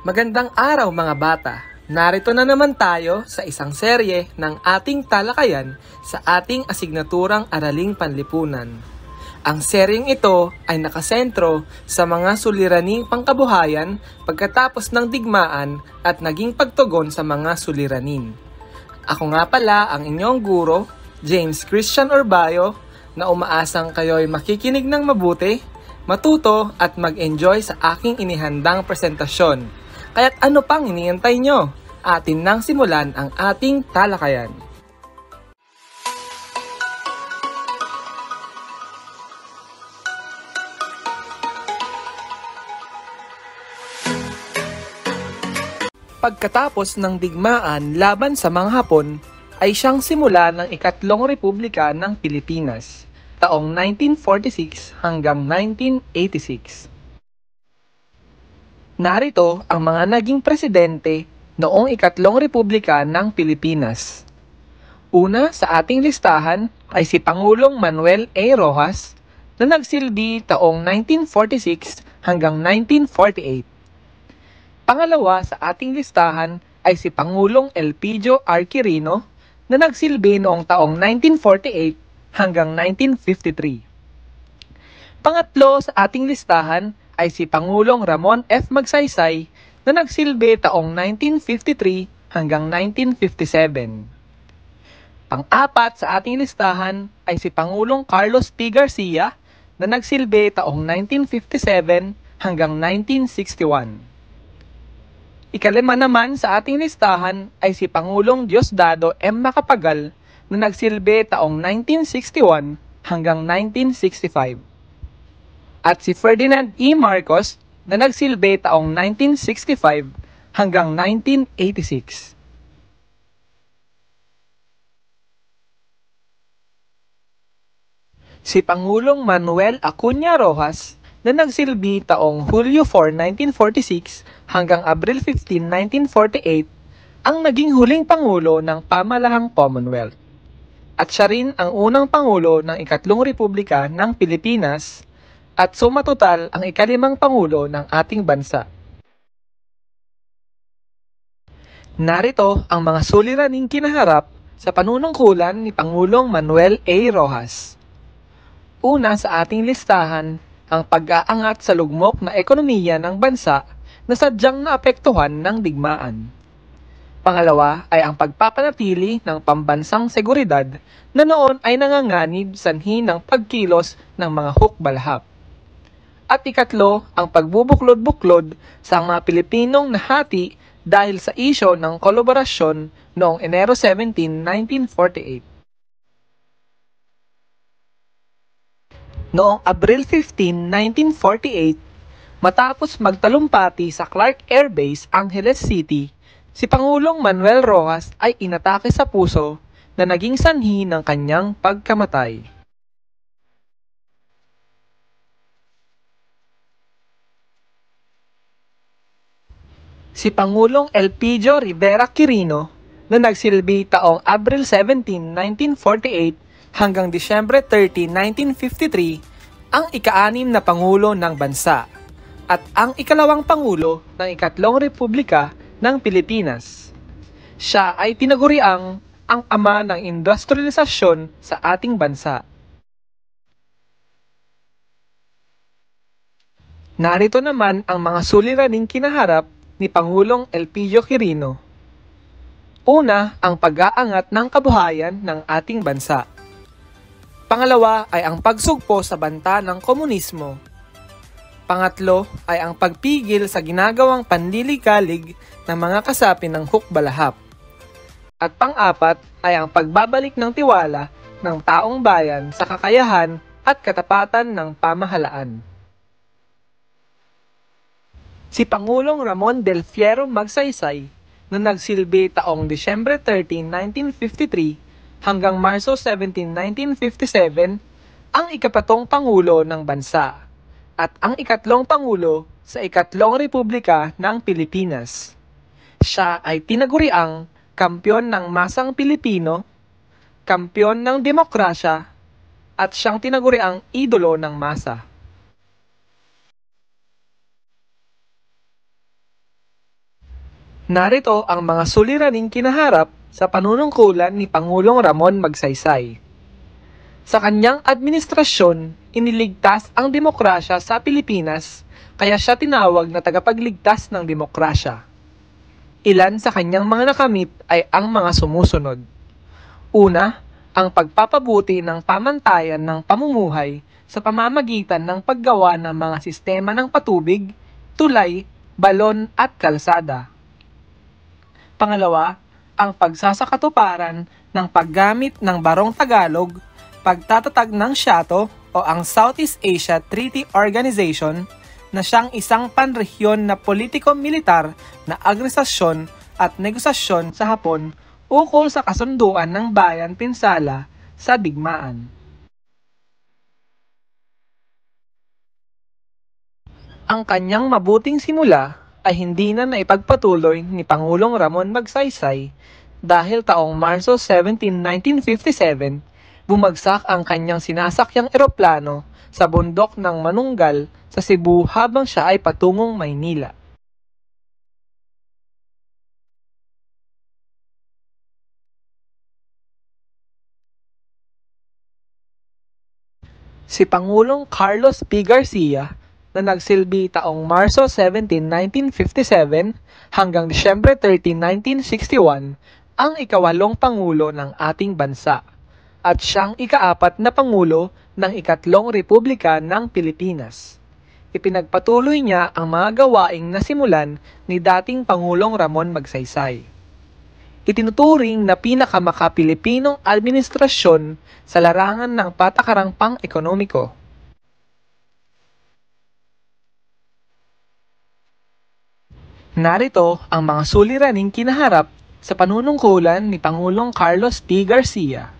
Magandang araw mga bata! Narito na naman tayo sa isang serye ng ating talakayan sa ating asignaturang Araling Panlipunan. Ang seryeng ito ay nakasentro sa mga suliraning pangkabuhayan pagkatapos ng digmaan at naging pagtugon sa mga suliranin. Ako nga pala ang inyong guro, James Christian Orbayo, na umaasang kayo'y makikinig ng mabuti, matuto at mag-enjoy sa aking inihandang presentasyon. Kaya't ano pang iniintay nyo? Atin nang simulan ang ating talakayan. Pagkatapos ng digmaan laban sa mga Hapon, ay siyang simula ng ikatlong Republika ng Pilipinas, taong 1946 hanggang 1986. Narito ang mga naging presidente noong ikatlong Republika ng Pilipinas. Una sa ating listahan ay si Pangulong Manuel A. Roxas na nagsilbi taong 1946 hanggang 1948. Pangalawa sa ating listahan ay si Pangulong Elpidio R. Quirino na nagsilbi noong taong 1948 hanggang 1953. Pangatlo sa ating listahan ay si Pangulong Ramon F. Magsaysay na nagsilbi taong 1953 hanggang 1957. Pang-apat sa ating listahan ay si Pangulong Carlos P. Garcia na nagsilbi taong 1957 hanggang 1961. Ikalima naman sa ating listahan ay si Pangulong Diosdado M. Macapagal na nagsilbi taong 1961 hanggang 1965. At si Ferdinand E. Marcos na nagsilbi taong 1965 hanggang 1986. Si Pangulong Manuel Acuña Roxas na nagsilbi taong Hulyo 4, 1946 hanggang Abril 15, 1948 ang naging huling Pangulo ng Pamalahang Commonwealth. At siya rin ang unang Pangulo ng ikatlong Republika ng Pilipinas at sumatotal ang ikalimang Pangulo ng ating bansa. Narito ang mga suliraning kinaharap sa panunungkulan ni Pangulong Manuel A. Roxas. Una sa ating listahan, ang pag-aangat sa lugmok na ekonomiya ng bansa na sadyang naapektuhan ng digmaan. Pangalawa ay ang pagpapanatili ng pambansang seguridad na noon ay nanganganib sanhi ng pagkilos ng mga hukbalhap. At ikatlo, ang pagbubuklod-buklod sa mga Pilipinong nahati dahil sa isyo ng kolaborasyon noong Enero 17, 1948. Noong Abril 15, 1948, matapos magtalumpati sa Clark Air Base, Angeles City, si Pangulong Manuel Roxas ay inatake sa puso na naging sanhi ng kanyang pagkamatay. Si Pangulong Elpidio Rivera Quirino na nagsilbi taong Abril 17, 1948 hanggang Disyembre 30, 1953 ang ika-6 na Pangulo ng bansa at ang ikalawang Pangulo ng ikatlong Republika ng Pilipinas. Siya ay tinaguriang ang ama ng industrialisasyon sa ating bansa. Narito naman ang mga suliraning kinaharap ni Pangulong Elpidio Quirino. Una, ang pag-aangat ng kabuhayan ng ating bansa. Pangalawa ay ang pagsugpo sa banta ng komunismo. Pangatlo ay ang pagpigil sa ginagawang panliligalig ng mga kasapi ng hukbalahap. At pang-apat ay ang pagbabalik ng tiwala ng taong bayan sa kakayahan at katapatan ng pamahalaan. Si Pangulong Ramon del Fierro Magsaysay na nagsilbi taong Disyembre 13, 1953 hanggang Marso 17, 1957 ang ikapatong Pangulo ng bansa at ang ikatlong Pangulo sa ikatlong Republika ng Pilipinas. Siya ay tinaguriang kampyon ng masang Pilipino, kampyon ng demokrasya, at siyang tinaguriang idolo ng masa. Narito ang mga suliraning kinaharap sa panunungkulan ni Pangulong Ramon Magsaysay. Sa kanyang administrasyon, iniligtas ang demokrasya sa Pilipinas, kaya siya tinawag na tagapagligtas ng demokrasya. Ilan sa kanyang mga nakamit ay ang mga sumusunod. Una, ang pagpapabuti ng pamantayan ng pamumuhay sa pamamagitan ng paggawa ng mga sistema ng patubig, tulay, balon at kalsada. Pangalawa, ang pagsasakatuparan ng paggamit ng Barong Tagalog, pagtatatag ng SIATO o ang Southeast Asia Treaty Organization na siyang isang panrehiyon na politiko-militar na agresasyon at negosasyon sa Hapon ukol sa kasunduan ng bayan pinsala sa digmaan. Ang kanyang mabuting simula ay hindi na naipagpatuloy ni Pangulong Ramon Magsaysay dahil taong Marso 17, 1957, bumagsak ang kanyang sinasakyang eroplano sa bundok ng Manunggal sa Cebu habang siya ay patungong Maynila. Si Pangulong Carlos P. Garcia na nagsilbi taong Marso 17, 1957 hanggang Disyembre 13, 1961 ang ikawalong Pangulo ng ating bansa at siyang ikaapat na Pangulo ng ikatlong Republika ng Pilipinas. Ipinagpatuloy niya ang mga gawaing nasimulan ni dating Pangulong Ramon Magsaysay. Itinuturing na pinakamakapilipinong administrasyon sa larangan ng patakarang pang-ekonomiko. Narito ang mga suliraning kinaharap sa panunungkulan ni Pangulong Carlos P. Garcia.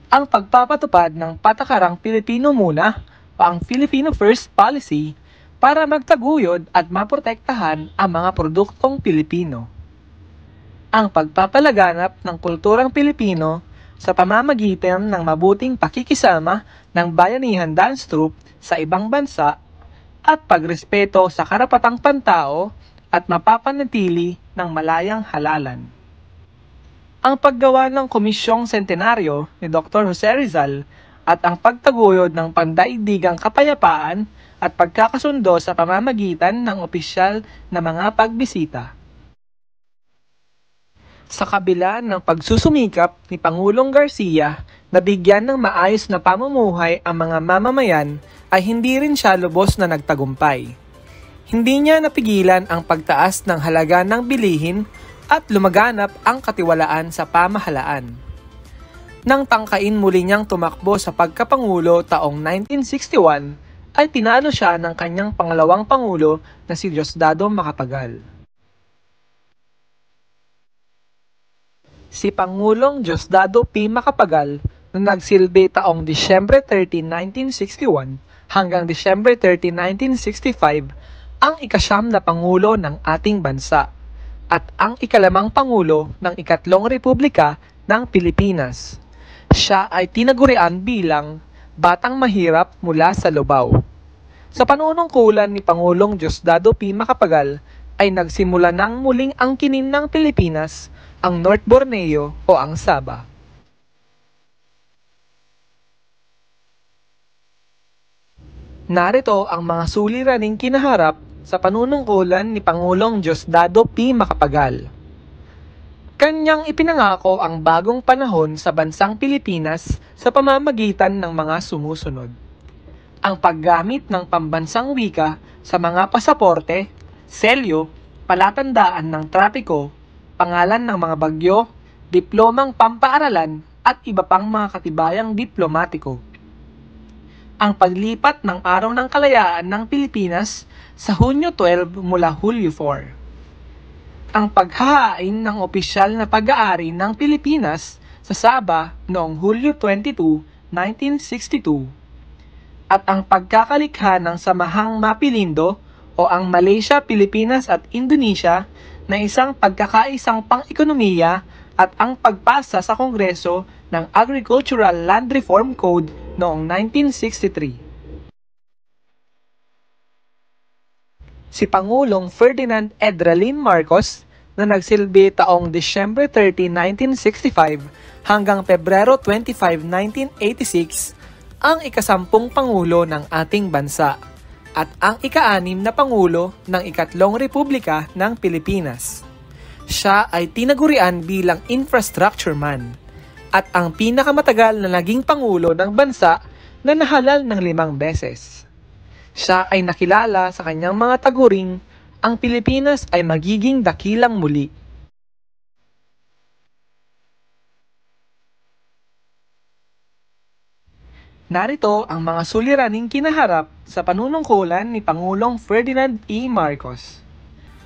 Ang pagpapatupad ng patakarang Pilipino muna o ang Filipino First Policy para magtaguyod at maprotektahan ang mga produktong Pilipino. Ang pagpapalaganap ng kulturang Pilipino sa pamamagitan ng mabuting pakikisama ng Bayanihan Dance Troupe sa ibang bansa at pagrespeto sa karapatang pantao at mapapanatili ng malayang halalan. Ang paggawa ng Komisyong Sentenaryo ni Dr. Jose Rizal at ang pagtaguyod ng pandaigdigang kapayapaan at pagkakasundo sa pamamagitan ng opisyal na mga pagbisita. Sa kabila ng pagsusumikap ni Pangulong Garcia na bigyan ng maayos na pamumuhay ang mga mamamayan ay hindi rin siya lubos na nagtagumpay. Hindi niya napigilan ang pagtaas ng halaga ng bilihin at lumaganap ang katiwalaan sa pamahalaan. Nang tangkain muli niyang tumakbo sa pagkapangulo taong 1961, ay tinalo siya ng kanyang pangalawang pangulo na si Diosdado Macapagal. Si Pangulong Diosdado P. Macapagal na nagsilbi taong Disyembre 13, 1961 hanggang Disyembre 13, 1965 ang ikasyam na Pangulo ng ating bansa at ang ikalamang Pangulo ng ikatlong Republika ng Pilipinas. Siya ay tinagurian bilang batang mahirap mula sa Lubao. Sa panunungkulan ni Pangulong Diosdado P. Macapagal ay nagsimula ng muling angkinin ng Pilipinas ang North Borneo o ang Sabah. Narito ang mga suliraning kinaharap sa panunungkulan ni Pangulong Diosdado P. Macapagal. Kanyang ipinangako ang bagong panahon sa bansang Pilipinas sa pamamagitan ng mga sumusunod. Ang paggamit ng pambansang wika sa mga pasaporte, selyo, palatandaan ng trapiko, pangalan ng mga bagyo, diplomang pampaaralan at iba pang mga katibayang diplomatiko. Ang paglipat ng Araw ng Kalayaan ng Pilipinas sa Hunyo 12 mula Hulyo 4. Ang paghahain ng opisyal na pag-aari ng Pilipinas sa Sabah noong Hulyo 22, 1962. At ang pagkakalikha ng Samahang Mapilindo o ang Malaysia, Pilipinas at Indonesia na isang pagkakaisang pang-ekonomiya at ang pagpasa sa Kongreso ng Agricultural Land Reform Code noong 1963. si Pangulong Ferdinand Edralin Marcos na nagsilbi taong Disyembre 30, 1965 hanggang Pebrero 25, 1986 ang ika-10 Pangulo ng ating bansa at ang ika-6 na Pangulo ng ika-3 Republika ng Pilipinas. Siya ay tinagurian bilang infrastructure man at ang pinakamatagal na naging Pangulo ng bansa na nahalal ng 5 beses. Siya ay nakilala sa kanyang mga taguring, ang Pilipinas ay magiging dakilang muli. Narito ang mga suliraning kinaharap sa panunungkulan ni Pangulong Ferdinand E. Marcos.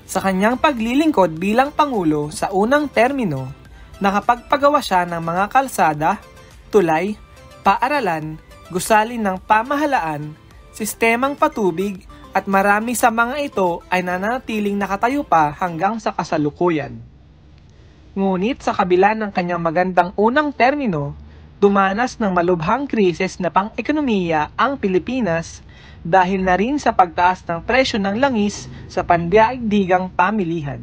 Sa kanyang paglilingkod bilang Pangulo sa unang termino, nakapagpagawa siya ng mga kalsada, tulay, paaralan, gusali ng pamahalaan, sistemang patubig at marami sa mga ito ay nananatiling nakatayo pa hanggang sa kasalukuyan. Ngunit sa kabila ng kanyang magandang unang termino, dumanas ng malubhang krisis na pang-ekonomiya ang Pilipinas dahil na rin sa pagtaas ng presyo ng langis sa pandaigdigang pamilihan.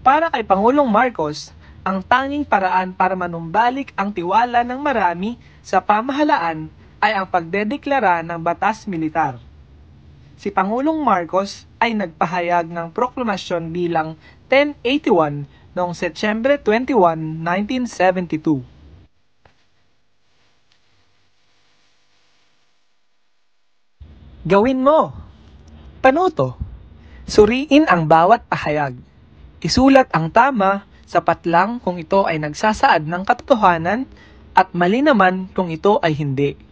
Para kay Pangulong Marcos, ang tanging paraan para manumbalik ang tiwala ng marami sa pamahalaan ay ang pagdedeklara ng batas militar. Si Pangulong Marcos ay nagpahayag ng proklamasyon bilang 1081 noong Setyembre 21, 1972. Gawin mo! Panuto! Suriin ang bawat pahayag. Isulat ang tama, sapat lang kung ito ay nagsasaad ng katotohanan at mali naman kung ito ay hindi.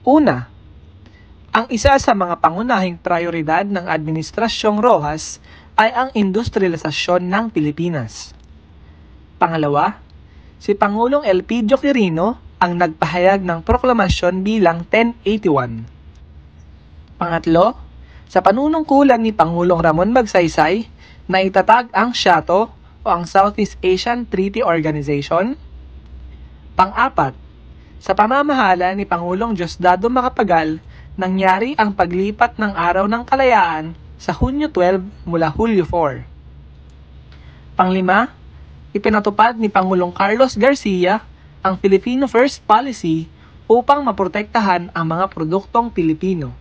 Una, ang isa sa mga pangunahing prioridad ng Administrasyong Rojas ay ang industrialisasyon ng Pilipinas. Pangalawa, si Pangulong Elpidio Quirino ang nagpahayag ng proklamasyon bilang 1081. Pangatlo, sa panunungkulan ni Pangulong Ramon Magsaysay na itatag ang SIATO o ang Southeast Asian Treaty Organization. Pang-apat, sa pamamahala ni Pangulong Diosdado Macapagal, nangyari ang paglipat ng Araw ng Kalayaan sa Hunyo 12 mula Hulyo 4. Panglima, ipinatupad ni Pangulong Carlos Garcia ang Filipino First Policy upang maprotektahan ang mga produktong Pilipino.